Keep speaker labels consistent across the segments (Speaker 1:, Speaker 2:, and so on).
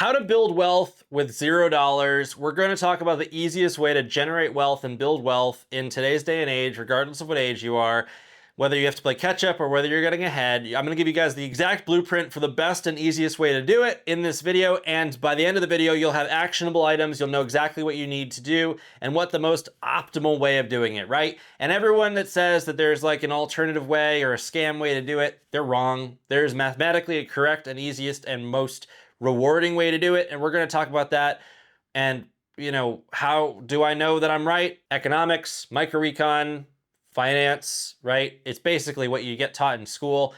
Speaker 1: How to build wealth with $0. We're going to talk about the easiest way to generate wealth and build wealth in today's day and age, regardless of what age you are, whether you have to play catch up or whether you're getting ahead. I'm going to give you guys the exact blueprint for the best and easiest way to do it in this video. And by the end of the video, you'll have actionable items. You'll know exactly what you need to do and what the most optimal way of doing it, right? And everyone that says that there's like an alternative way or a scam way to do it, they're wrong. There's mathematically a correct and easiest and most rewarding way to do it, and we're going to talk about that. And how do I know that I'm right? Economics, microecon, finance, right? It's basically what you get taught in school.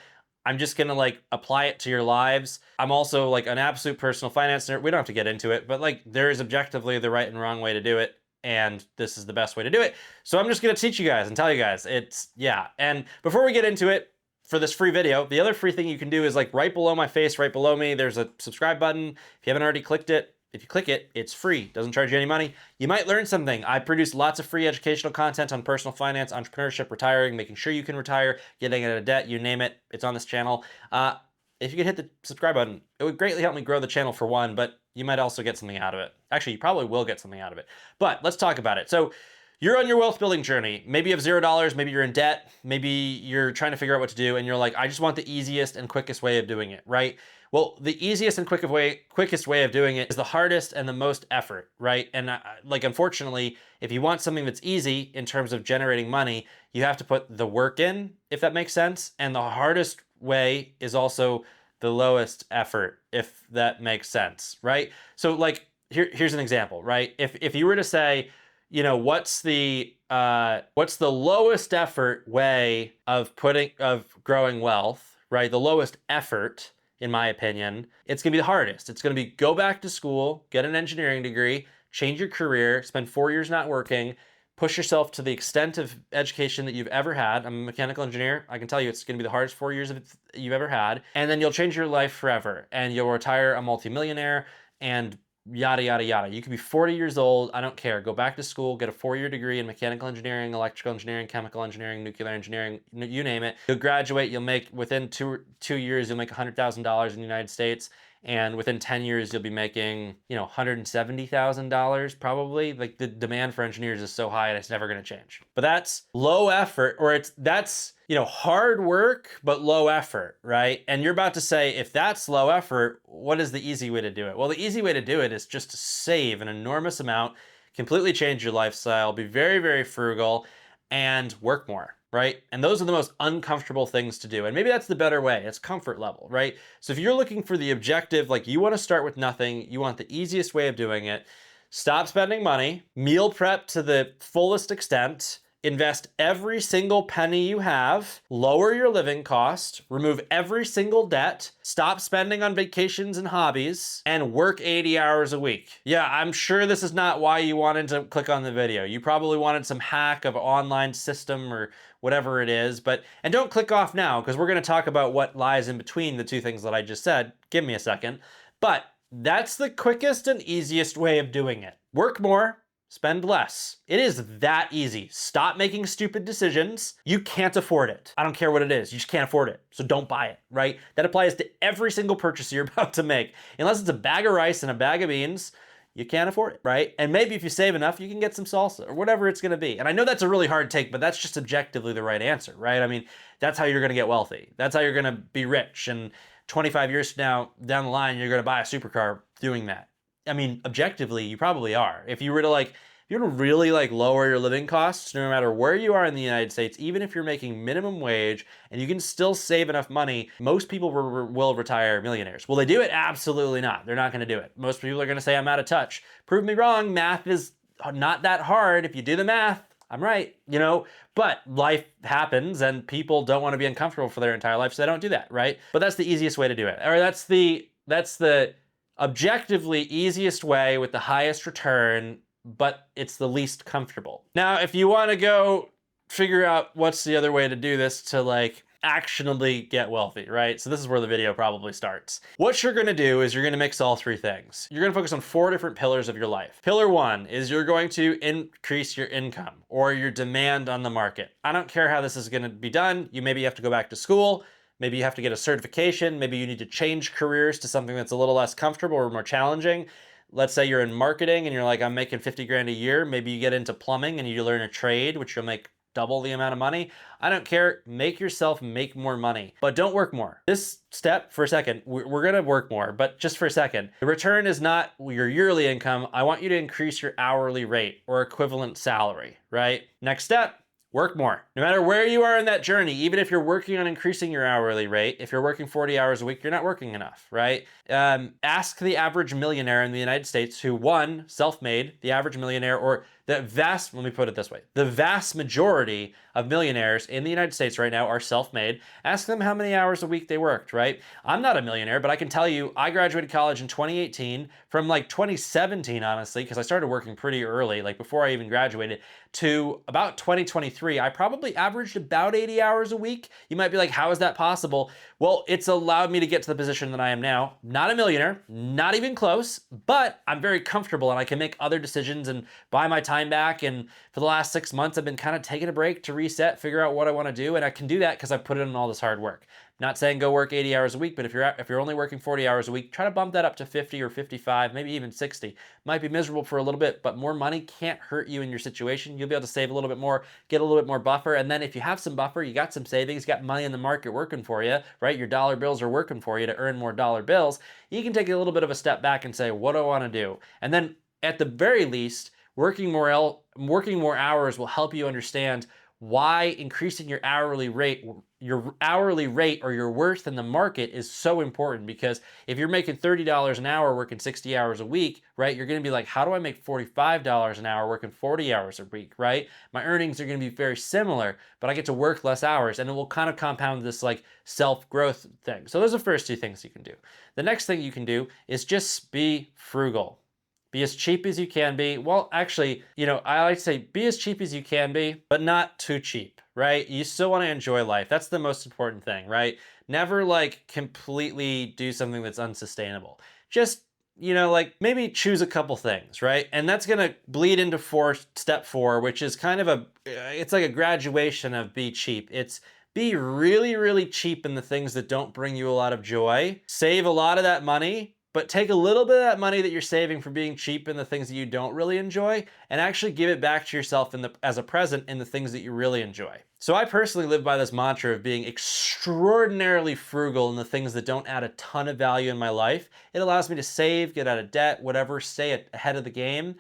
Speaker 1: I'm just gonna apply it to your lives. I'm also like an absolute personal finance nerd. We don't have to get into it, but there is objectively the right and wrong way to do it, and this is the best way to do it. So I'm just gonna teach you guys and tell you guys. And before we get into it, for this free video, the other free thing you can do is right below my face, right below me, there's a subscribe button. If you haven't already clicked it, if you click it, it's free. Doesn't charge you any money. You might learn something. I produce lots of free educational content on personal finance, entrepreneurship, retiring, making sure you can retire, getting out of debt, you name it. It's on this channel. If you could hit the subscribe button, it would greatly help me grow the channel for one, but you might also get something out of it. Actually, you probably will get something out of it. But let's talk about it. So you're on your wealth building journey. Maybe you have $0, maybe you're in debt, maybe you're trying to figure out what to do and you're like, I just want the easiest and quickest way of doing it, right? Well, the easiest and quickest way of doing it is the hardest and the most effort, right? And unfortunately, if you want something that's easy in terms of generating money, you have to put the work in, if that makes sense. And the hardest way is also the lowest effort, if that makes sense, right? So here's an example, right? If you were to say, what's the lowest effort way of growing wealth, right? The lowest effort, in my opinion, it's gonna be the hardest. It's gonna be go back to school, get an engineering degree, change your career, spend 4 years not working, push yourself to the extent of education that you've ever had. I'm a mechanical engineer. I can tell you it's gonna be the hardest 4 years you've ever had. And then you'll change your life forever and you'll retire a multimillionaire and yada, yada, yada. You could be 40 years old. I don't care. Go back to school, get a 4-year degree in mechanical engineering, electrical engineering, chemical engineering, nuclear engineering, you name it. You'll graduate. You'll make, within two years, you'll make $100,000 in the United States. And within 10 years, you'll be making, $170,000 probably. Like the demand for engineers is so high and it's never going to change. But that's low effort, or that's hard work, but low effort, right? And you're about to say, if that's low effort, what is the easy way to do it? Well, the easy way to do it is just to save an enormous amount, completely change your lifestyle, be very, very frugal, and work more, right? And those are the most uncomfortable things to do. And maybe that's the better way. It's comfort level, right? So if you're looking for the objective, you want to start with nothing, you want the easiest way of doing it, stop spending money, meal prep to the fullest extent, invest every single penny you have, lower your living cost, remove every single debt, stop spending on vacations and hobbies, and work 80 hours a week. Yeah, I'm sure this is not why you wanted to click on the video. You probably wanted some hack of online system or whatever it is, and don't click off now because we're gonna talk about what lies in between the two things that I just said. Give me a second. But that's the quickest and easiest way of doing it. Work more, spend less. It is that easy. Stop making stupid decisions. You can't afford it. I don't care what it is. You just can't afford it. So don't buy it, right? That applies to every single purchase you're about to make. Unless it's a bag of rice and a bag of beans, you can't afford it, right? And maybe if you save enough, you can get some salsa or whatever it's gonna be. And I know that's a really hard take, but that's just objectively the right answer, right? I mean, that's how you're gonna get wealthy. That's how you're gonna be rich. And 25 years from now, down the line, you're gonna buy a supercar doing that. I mean, objectively, you probably are. If you were to really lower your living costs, no matter where you are in the United States, even if you're making minimum wage and you can still save enough money, most people will retire millionaires. Will they do it? Absolutely not. They're not going to do it. Most people are going to say, I'm out of touch. Prove me wrong. Math is not that hard. If you do the math, I'm right, but life happens and people don't want to be uncomfortable for their entire life, so they don't do that, right? But that's the easiest way to do it. Or that's the objectively easiest way with the highest return, but it's the least comfortable. Now, if you want to go figure out what's the other way to do this to actionably get wealthy, right? So this is where the video probably starts. What you're gonna do is you're gonna mix all three things. You're gonna focus on 4 different pillars of your life. Pillar 1 is you're going to increase your income or your demand on the market. I don't care how this is gonna be done. You maybe have to go back to school. Maybe you have to get a certification. Maybe you need to change careers to something that's a little less comfortable or more challenging. Let's say you're in marketing and you're like, I'm making 50 grand a year. Maybe you get into plumbing and you learn a trade, which you'll make double the amount of money. I don't care. Make yourself make more money, but don't work more. This step, for a second, we're going to work more, but just for a second, the return is not your yearly income. I want you to increase your hourly rate or equivalent salary, right? Next step, work more. No matter where you are in that journey, even if you're working on increasing your hourly rate, if you're working 40 hours a week, you're not working enough, right? Ask the average millionaire in the United States who, one, self-made, the average millionaire, or let me put it this way, the vast majority of millionaires in the United States right now are self-made. Ask them how many hours a week they worked, right? I'm not a millionaire, but I can tell you, I graduated college in 2018. From like 2017, honestly, because I started working pretty early, like before I even graduated, to about 2023, I probably averaged about 80 hours a week. You might be like, how is that possible? Well, it's allowed me to get to the position that I am now. Not a millionaire, not even close, but I'm very comfortable and I can make other decisions and buy my time back. And for the last 6 months, I've been kind of taking a break to reset, figure out what I want to do. And I can do that because I've put in all this hard work. Not saying go work 80 hours a week, but if you're only working 40 hours a week, try to bump that up to 50 or 55, maybe even 60. Might be miserable for a little bit, but more money can't hurt you in your situation. You'll be able to save a little bit more, get a little bit more buffer, and then if you have some buffer, you got some savings, you got money in the market working for you, right? Your dollar bills are working for you to earn more dollar bills. You can take a little bit of a step back and say, what do I want to do? And then at the very least, working more hours will help you understand why increasing your hourly rate or your worth in the market is so important. Because if you're making $30 an hour working 60 hours a week, right, you're going to be like, how do I make $45 an hour working 40 hours a week, right? My earnings are going to be very similar, but I get to work less hours, and it will kind of compound this like self-growth thing. So those are the first two things you can do. The next thing you can do is just be frugal. Be as cheap as you can be. Well, actually, I like to say be as cheap as you can be, but not too cheap, right? You still want to enjoy life. That's the most important thing, right? Never like completely do something that's unsustainable. Just, like maybe choose a couple things, right? And that's going to bleed into step four, which is kind of it's like a graduation of be cheap. It's be really, really cheap in the things that don't bring you a lot of joy. Save a lot of that money, but take a little bit of that money that you're saving for being cheap in the things that you don't really enjoy and actually give it back to yourself as a present in the things that you really enjoy. So I personally live by this mantra of being extraordinarily frugal in the things that don't add a ton of value in my life. It allows me to save, get out of debt, whatever, stay ahead of the game.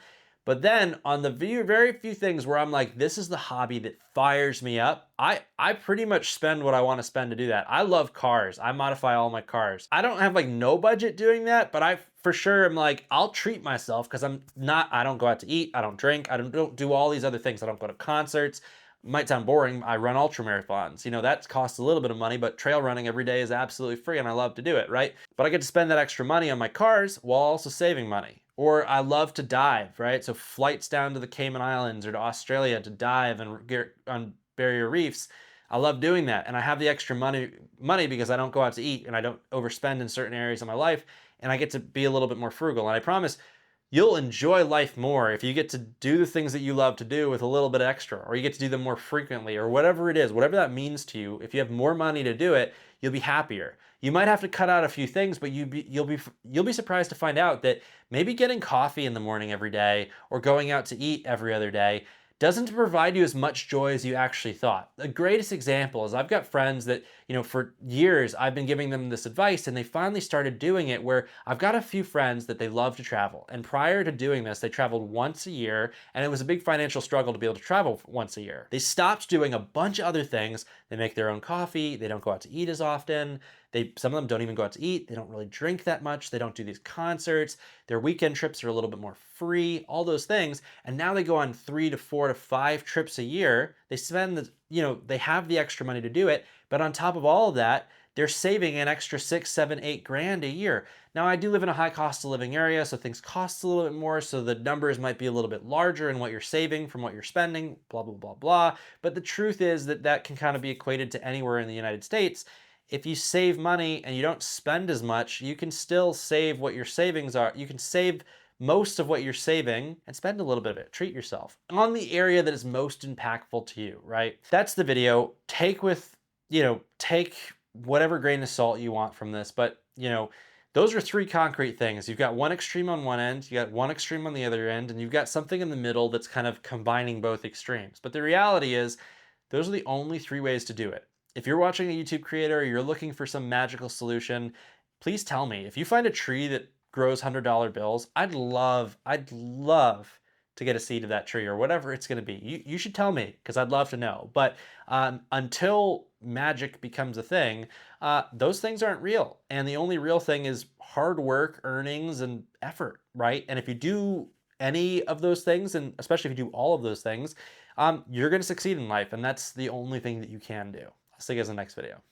Speaker 1: But then on the very few things where I'm like, this is the hobby that fires me up, I pretty much spend what I want to spend to do that. I love cars. I modify all my cars. I don't have like no budget doing that, but I for sure am like, I'll treat myself because I don't go out to eat. I don't drink. I don't do all these other things. I don't go to concerts. Might sound boring. I run ultra marathons. That costs a little bit of money, but trail running every day is absolutely free and I love to do it, right? But I get to spend that extra money on my cars while also saving money. Or I love to dive, right? So flights down to the Cayman Islands or to Australia to dive and get on barrier reefs. I love doing that. And I have the extra money because I don't go out to eat and I don't overspend in certain areas of my life. And I get to be a little bit more frugal. And I promise you'll enjoy life more if you get to do the things that you love to do with a little bit extra, or you get to do them more frequently, or whatever it is, whatever that means to you. If you have more money to do it, you'll be happier. You might have to cut out a few things, but you'll be surprised to find out that maybe getting coffee in the morning every day or going out to eat every other day doesn't provide you as much joy as you actually thought. The greatest example is I've got friends that, for years I've been giving them this advice and they finally started doing it, where I've got a few friends that they love to travel. And prior to doing this, they traveled once a year, and it was a big financial struggle to be able to travel once a year. They stopped doing a bunch of other things. They make their own coffee. They don't go out to eat as often. Some of them don't even go out to eat. They don't really drink that much. They don't do these concerts. Their weekend trips are a little bit more free, all those things. And now they go on 3 to 4 to 5 trips a year. They spend they have the extra money to do it. But on top of all of that, they're saving an extra 6, 7, 8 grand a year. Now, I do live in a high cost of living area, so things cost a little bit more, so the numbers might be a little bit larger in what you're saving from what you're spending, blah, blah, blah, blah. But the truth is that can kind of be equated to anywhere in the United States. If you save money and you don't spend as much, you can still save what your savings are. You can save most of what you're saving and spend a little bit of it. Treat yourself on the area that is most impactful to you, right? That's the video. Take whatever grain of salt you want from this, but those are three concrete things. You've got one extreme on one end, you got one extreme on the other end, and you've got something in the middle that's kind of combining both extremes. But the reality is, those are the only three ways to do it. If you're watching a YouTube creator, or you're looking for some magical solution, please tell me. If you find a tree that grows $100 bills, I'd love to get a seed of that tree or whatever it's going to be. You should tell me because I'd love to know. But until magic becomes a thing, those things aren't real. And the only real thing is hard work, earnings, and effort, right? And if you do any of those things, and especially if you do all of those things, you're going to succeed in life. And that's the only thing that you can do. I'll see you guys in the next video.